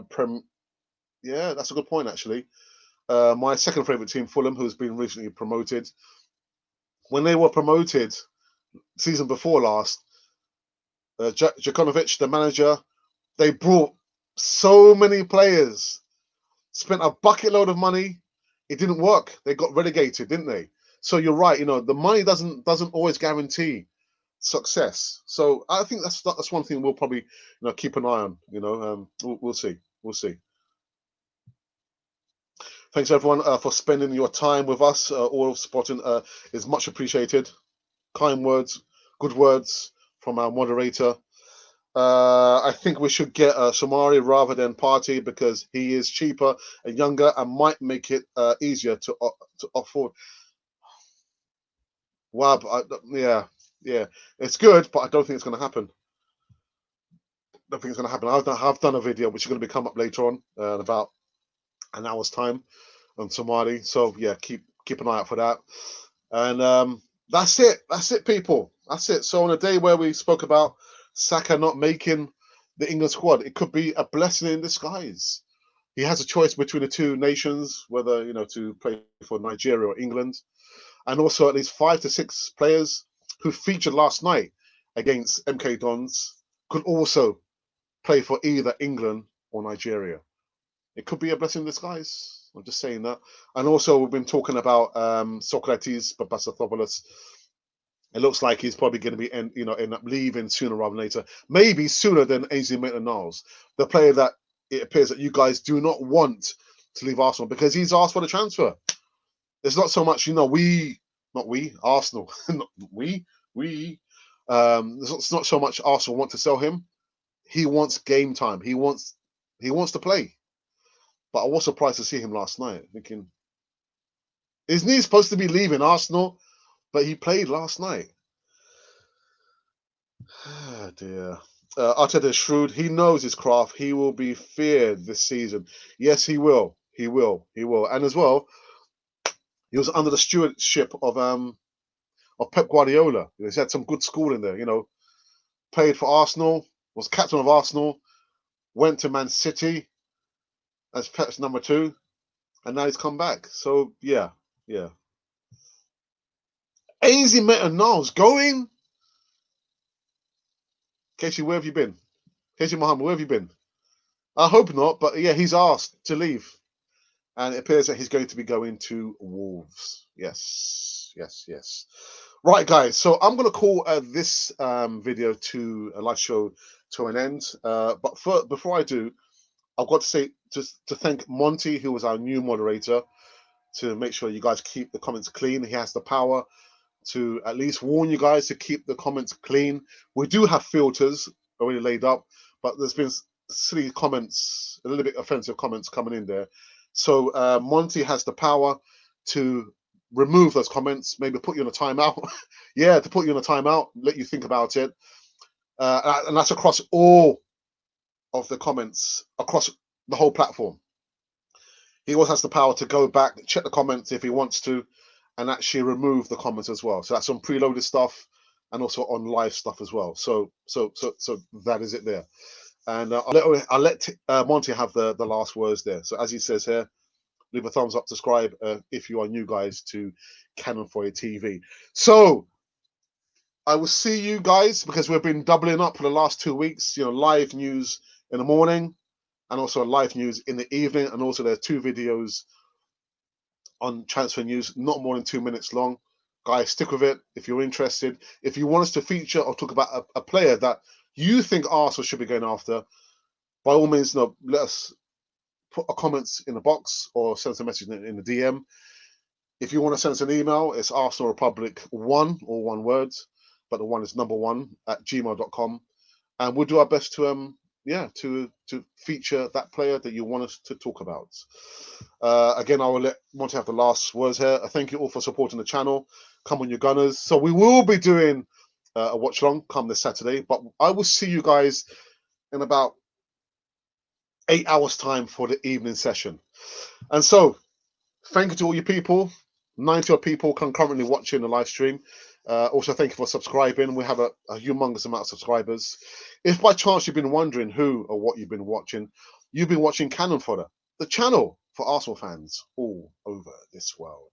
Prem. Yeah, that's a good point, actually. My second favourite team, Fulham, who's been recently promoted. When they were promoted season before last, Djukanovic, the manager, they brought so many players, spent a bucket load of money. It didn't work. They got relegated, didn't they? So you're right. The money doesn't always guarantee success. So I think that's one thing we'll probably keep an eye on. We'll see. We'll see. Thanks everyone for spending your time with us. All of supporting is much appreciated. Kind words, good words from our moderator. I think we should get Shamari rather than Party because he is cheaper and younger and might make it easier to afford. Wow, yeah, it's good, but I don't think it's going to happen. I don't think it's going to happen. I've done a video which is going to be come up later on in about an hour's time on Somali. So yeah, keep an eye out for that. And that's it. That's it, people. That's it. So on a day where we spoke about Saka not making the England squad, it could be a blessing in disguise. He has a choice between the two nations, whether to play for Nigeria or England, and also at least 5 to 6 players who featured last night against MK Dons could also play for either England or Nigeria. It could be a blessing in disguise. I'm just saying that. And also, we've been talking about Socrates Papastathopoulos. It looks like he's probably going to be end up leaving sooner rather than later. Maybe sooner than Ainsley Maitland-Niles, the player that it appears that you guys do not want to leave Arsenal because he's asked for the transfer. It's not so much, Arsenal, it's not so much Arsenal want to sell him. He wants game time. He wants to play. But I was surprised to see him last night, thinking, isn't he supposed to be leaving Arsenal? But he played last night. Oh dear. Arteta is shrewd. He knows his craft. He will be feared this season. Yes, he will. He will. And as well, he was under the stewardship of Pep Guardiola. He's had some good schooling there. Played for Arsenal, was captain of Arsenal, went to Man City as Pep's number 2, and now he's come back. So yeah. Ainsley Maitland-Niles going. Casey, where have you been? Casey Mohammed, where have you been? I hope not, but yeah, he's asked to leave. And it appears that he's going to be going to Wolves. Yes. Right, guys. So I'm going to call this video to a live show to an end. But before I do, I've got to say just to thank Monty, who was our new moderator, to make sure you guys keep the comments clean. He has the power to at least warn you guys to keep the comments clean. We do have filters already laid up, but there's been silly comments, a little bit offensive comments coming in there. So Monty has the power to remove those comments, maybe put you on a timeout. Yeah, to put you on a timeout, let you think about it. And that's across all of the comments, across the whole platform. He also has the power to go back, check the comments if he wants to, and actually remove the comments as well. So that's on preloaded stuff and also on live stuff as well. So that is it there. And I'll let Monty have the last words there. So as he says here, leave a thumbs up, subscribe if you are new guys to Cannon Fodder TV. So I will see you guys, because we've been doubling up for the last 2 weeks. Live news in the morning and also live news in the evening. And also there are 2 videos on transfer news, not more than 2 minutes long. Guys, stick with it if you're interested. If you want us to feature or talk about a player that you think Arsenal should be going after, by all means, let us put a comments in the box or send us a message in the DM. If you want to send us an email, it's arsenalrepublic1, all one word, but the one is number 1 at gmail.com. And we'll do our best to to feature that player that you want us to talk about. Again, I will want to have the last words here. I thank you all for supporting the channel. Come on, you Gunners. So we will be doing a watch along come this Saturday, but I will see you guys in about 8 hours time for the evening session. And so thank you to all you people. 90 odd people concurrently watching the live stream. Also, thank you for subscribing. We have a humongous amount of subscribers. If by chance you've been wondering who or what you've been watching Cannon Fodder, the channel for Arsenal fans all over this world.